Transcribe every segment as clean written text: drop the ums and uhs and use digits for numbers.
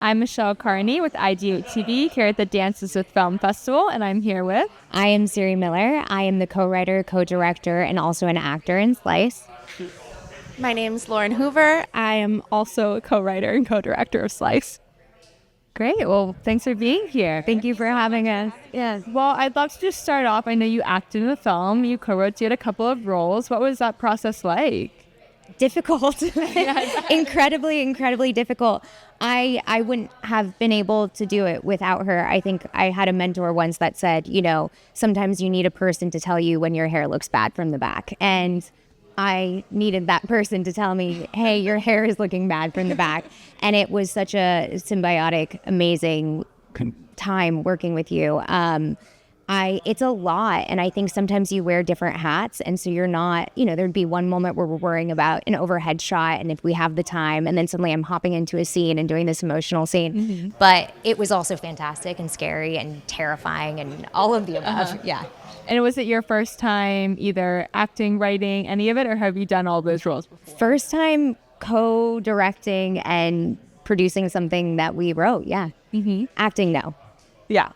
I'm Michelle Carney with IdeateTV here at the Dances with Film Festival, and I'm here with... I am Siri Miller. I am the co-writer, co-director, and also an actor in Slice. My name's Lauren Hoover. I am also a co-writer and co-director of Slice. Great. Well, thanks for being here. Thank you for having us. Yes. Well, I'd love to just start off. I know you acted in the film. You co-wrote, you had a couple of roles. What was that process like? Difficult. Incredibly difficult. I wouldn't have been able to do it without her. I think I had a mentor once that said, sometimes you need a person to tell you when your hair looks bad from the back. And I needed that person to tell me, hey, your hair is looking bad from the back. And it was such a symbiotic, amazing time working with you. It's a lot. And I think sometimes you wear different hats. And so you're not, there'd be one moment where we're worrying about an overhead shot. And if we have the time, and then suddenly I'm hopping into a scene and doing this emotional scene. Mm-hmm. But it was also fantastic and scary and terrifying and all of the above. Yeah. And was it your first time either acting, writing, any of it, or have you done all those roles before? First time co-directing and producing something that we wrote, yeah. Mm-hmm. Acting, no. Yeah.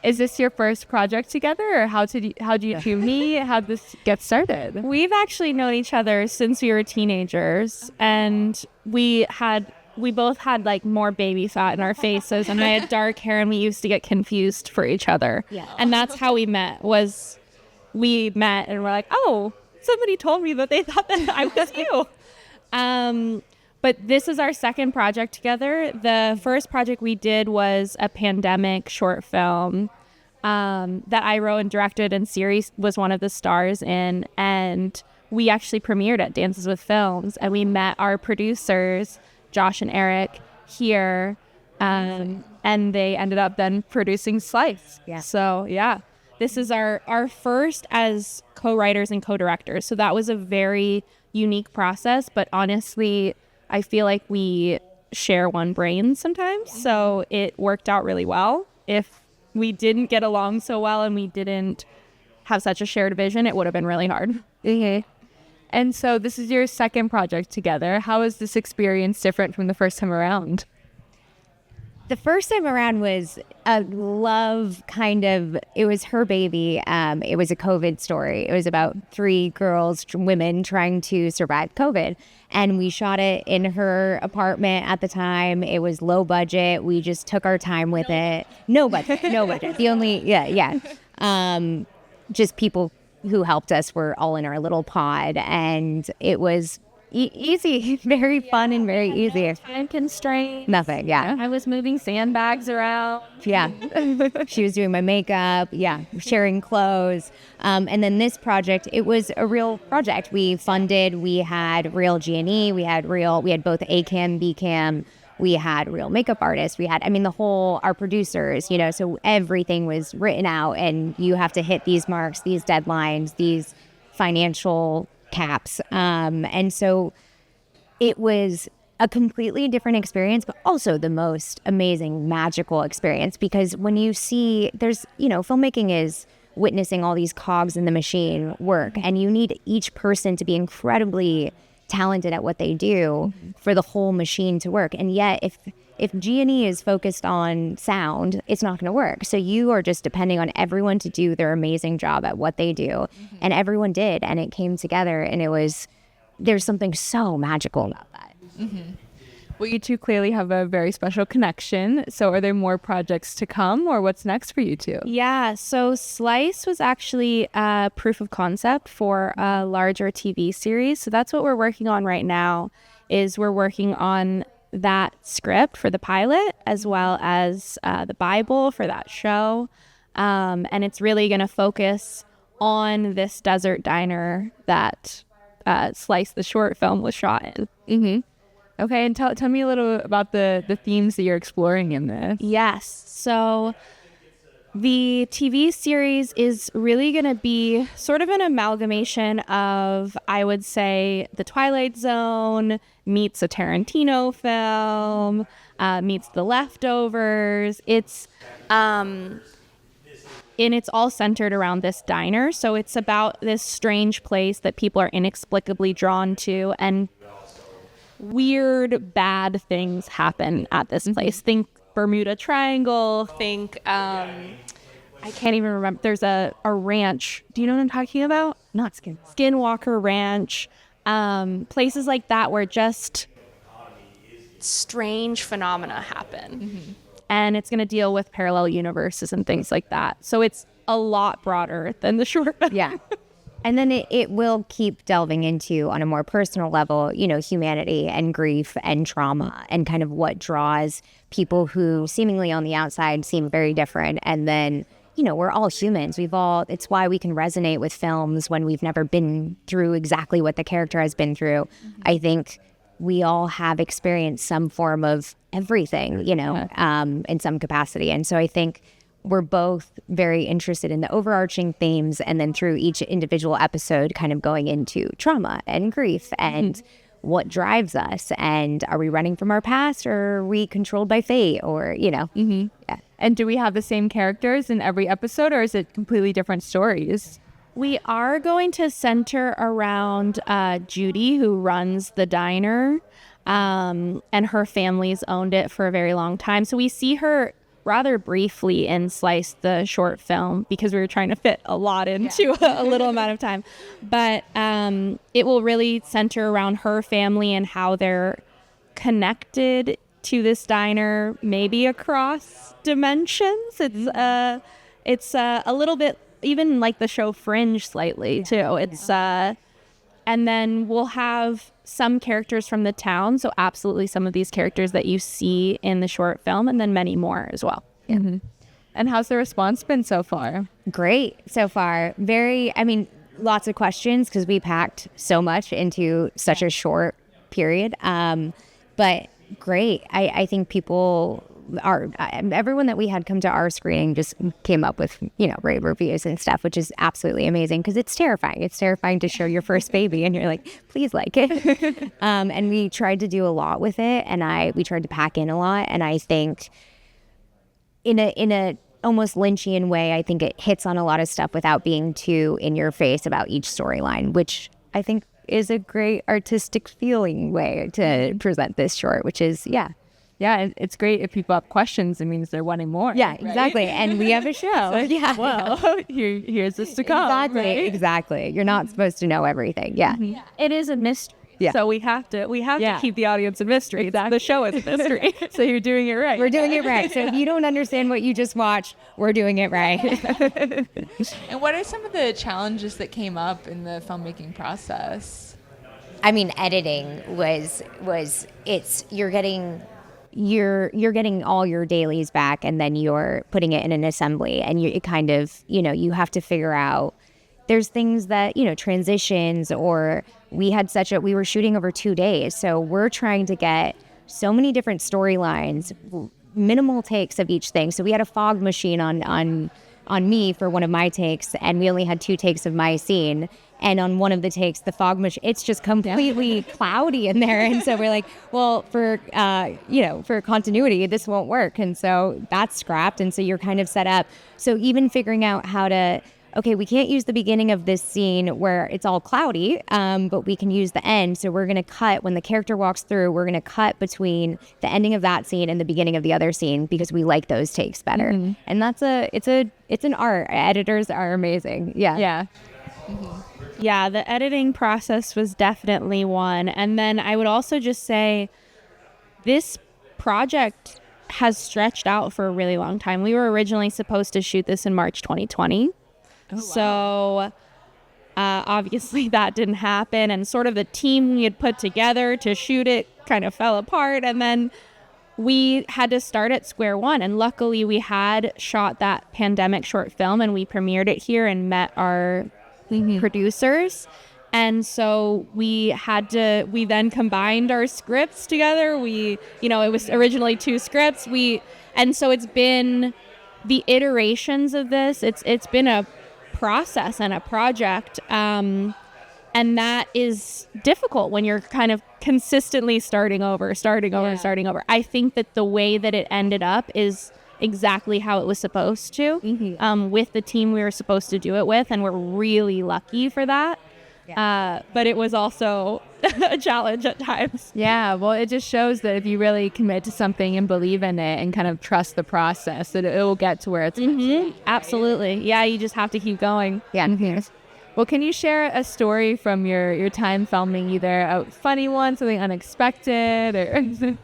Is this your first project together, or how did you two meet? How did this get started? We've actually known each other since we were teenagers, and we both had like more baby fat in our faces, and I had dark hair, and we used to get confused for each other. Yeah. And that's how we met. We met and we're like, oh, somebody told me that they thought that I was you. But this is our second project together. The first project we did was a pandemic short film that I wrote and directed, and Siri was one of the stars in. And we actually premiered at Dances with Films, and we met our producers, Josh and Eric, here, and they ended up then producing Slice. Yeah. So, yeah, this is our first as co-writers and co-directors. So that was a very unique process, but honestly, I feel like we share one brain sometimes, so it worked out really well. If we didn't get along so well and we didn't have such a shared vision, it would have been really hard. Okay. And so this is your second project together. How is this experience different from the first time around? The first time around was a love it was her baby. It was a COVID story. It was about 3 women trying to survive COVID. And we shot it in her apartment at the time. It was low budget. We just took our time with it. No budget. The only, just people who helped us were all in our little pod. And it was easy, very fun and very easy. Time constraint. Nothing, yeah. I was moving sandbags around. Yeah. She was doing my makeup, sharing clothes. And then this project, it was a real project. We had real G&E, we had both A-cam, B-cam, we had real makeup artists, our producers, so everything was written out, and you have to hit these marks, these deadlines, these financial caps. And so it was a completely different experience, but also the most amazing, magical experience, because when you see filmmaking is witnessing all these cogs in the machine work, and you need each person to be incredibly talented at what they do for the whole machine to work. And yet if G&E is focused on sound, it's not going to work. So you are just depending on everyone to do their amazing job at what they do. Mm-hmm. And everyone did, and it came together, and there's something so magical about that. Mm-hmm. Well, you two clearly have a very special connection. So are there more projects to come, or what's next for you two? Yeah, so Slice was actually a proof of concept for a larger TV series. So that's what we're working on right now, is we're working on that script for the pilot, as well as the Bible for that show. And it's really going to focus on this desert diner that Slice, the short film, was shot in. Mm-hmm. Okay, and tell me a little about the themes that you're exploring in this. Yes, so the TV series is really going to be sort of an amalgamation of, I would say, The Twilight Zone meets a Tarantino film, meets The Leftovers. It's all centered around this diner. So it's about this strange place that people are inexplicably drawn to, and weird, bad things happen at this place. Think Bermuda Triangle, think, I can't even remember. There's a ranch. Do you know what I'm talking about? Not Skinwalker Ranch. Places like that where just strange phenomena happen. And it's going to deal with parallel universes and things like that. So it's a lot broader than the short film. Yeah. And then it will keep delving into, on a more personal level, humanity and grief and trauma and kind of what draws people who seemingly on the outside seem very different. And then, we're all humans. It's why we can resonate with films when we've never been through exactly what the character has been through. I think we all have experienced some form of everything, in some capacity. And so I think we're both very interested in the overarching themes, and then through each individual episode kind of going into trauma and grief and what drives us, and are we running from our past, or are we controlled by fate, or Yeah. And do we have the same characters in every episode, or is it completely different stories? We are going to center around Judy, who runs the diner, and her family's owned it for a very long time. So we see her rather briefly in Slice, the short film, because we were trying to fit a lot into a little amount of time. But it will really center around her family and how they're connected to this diner, maybe across dimensions. It's a little bit even like the show Fringe slightly too. It's and then we'll have some characters from the town, so absolutely some of these characters that you see in the short film, and then many more as well. And how's the response been so far? Great so far. Lots of questions because we packed so much into such a short period. But great. I think people everyone that we had come to our screening just came up with, rave reviews and stuff, which is absolutely amazing because it's terrifying. It's terrifying to show your first baby and you're like, please like it. And we tried to do a lot with it, and we tried to pack in a lot. And I think in a almost Lynchian way, I think it hits on a lot of stuff without being too in your face about each storyline, which I think is a great artistic feeling way to present this short, which is, yeah, it's great if people have questions. It means they're wanting more. Yeah, exactly. Right? And we have a show. Yeah. Well, here's this to come. Exactly. You're not supposed to know everything. Yeah. It is a mystery. Yeah. So we have to keep the audience in mystery. Exactly. The show is a mystery. So you're doing it right. We're doing it right. So if you don't understand what you just watched, we're doing it right. And what are some of the challenges that came up in the filmmaking process? Editing was you're getting all your dailies back, and then you're putting it in an assembly, and you kind of, you have to figure out, there's things that, transitions, or we were shooting over 2 days. So we're trying to get so many different storylines, minimal takes of each thing. So we had a fog machine on me for one of my takes, and we only had 2 takes of my scene. And on one of the takes, the fog machine, it's just completely cloudy in there. And so we're like, well, for continuity, this won't work. And so that's scrapped. And so you're kind of set up. So even figuring out how to, okay, we can't use the beginning of this scene where it's all cloudy, but we can use the end. So we're going to cut, when the character walks through, we're going to cut between the ending of that scene and the beginning of the other scene because we like those takes better. And it's an art. Editors are amazing. Yeah. Yeah, the editing process was definitely one. And then I would also just say this project has stretched out for a really long time. We were originally supposed to shoot this in March 2020. Oh, wow. So obviously that didn't happen. And sort of the team we had put together to shoot it kind of fell apart. And then we had to start at square one. And luckily we had shot that pandemic short film and we premiered it here and met our producers. And so we then combined our scripts together. It was originally 2 scripts. And so it's been the iterations of this. It's been a process and a project. And that is difficult when you're kind of consistently starting over. I think that the way that it ended up is exactly how it was supposed to, with the team we were supposed to do it with, and we're really lucky for that. But it was also a challenge at times. Yeah, well, it just shows that if you really commit to something and believe in it and kind of trust the process, that it will get to where it's Absolutely. Yeah, you just have to keep going. Yeah. Well, can you share a story from your time filming, either a funny one, something unexpected, or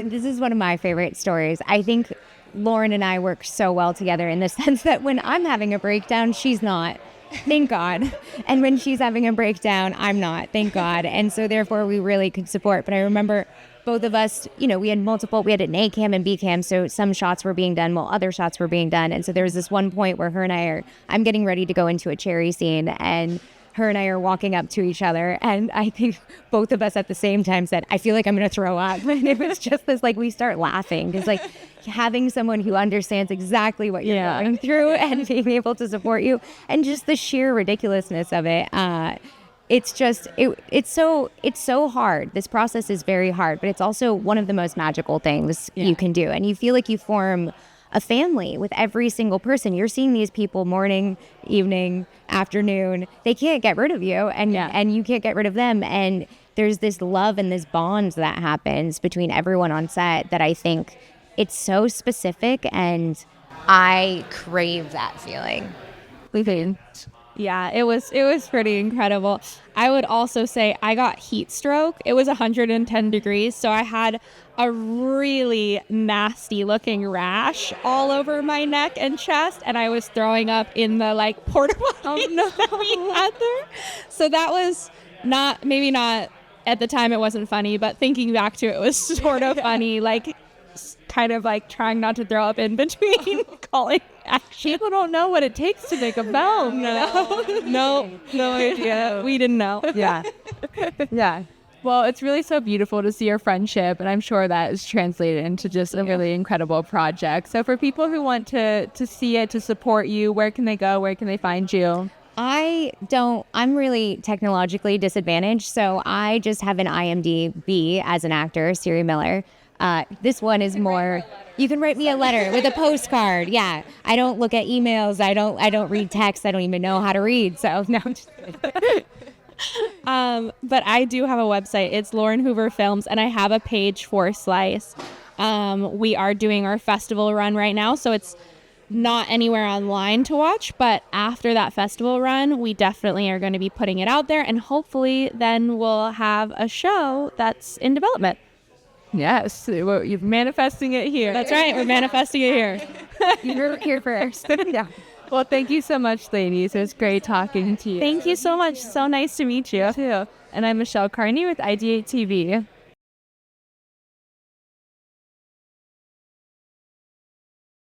This is one of my favorite stories. I think Lauren and I work so well together in the sense that when I'm having a breakdown, she's not. Thank God. And when she's having a breakdown, I'm not. Thank God. And so therefore we really could support. But I remember both of us, we had an A cam and B cam. So some shots were being done while other shots were being done. And so there was this one point where I'm getting ready to go into a cherry scene, and her and I are walking up to each other, and I think both of us at the same time said, I feel like I'm going to throw up. And it was just this, we start laughing because having someone who understands exactly what you're going through and being able to support you, and just the sheer ridiculousness of it. It's just, it's so hard. This process is very hard, but it's also one of the most magical things you can do. And you feel like you form a family with every single person. You're seeing these people morning, evening, afternoon. They can't get rid of you, and you can't get rid of them. And there's this love and this bond that happens between everyone on set that I think it's so specific, and I crave that feeling. Yeah, it was pretty incredible. I would also say I got heat stroke. It was 110 degrees, so I had a really nasty looking rash all over my neck and chest, and I was throwing up in the porta potty that we had there. So that was maybe not at the time, it wasn't funny, but thinking back to it was sort of funny, kind of trying not to throw up in between calling action. People don't know what it takes to make a film. No idea. We didn't know. Yeah. Well, it's really so beautiful to see your friendship, and I'm sure that is translated into just a really incredible project. So for people who want to see it, to support you, where can they go? Where can they find you? I'm really technologically disadvantaged, so I just have an IMDb as an actor, Siri Miller. This one is more, you can write me a letter with a postcard. Yeah. I don't look at emails. I don't read text. I don't even know how to read. So no. But I do have a website. It's Lauren Hoover Films, and I have a page for Slice. We are doing our festival run right now, so it's not anywhere online to watch, but after that festival run, we definitely are going to be putting it out there, and hopefully then we'll have a show that's in development. Yes, well, you're manifesting it here. That's right, we're manifesting it here. You're here first. Yeah. Well, thank you so much, ladies. It was great talking to you. Thank you so much. So nice to meet you. Too. And I'm Michelle Carney with IdeateTV.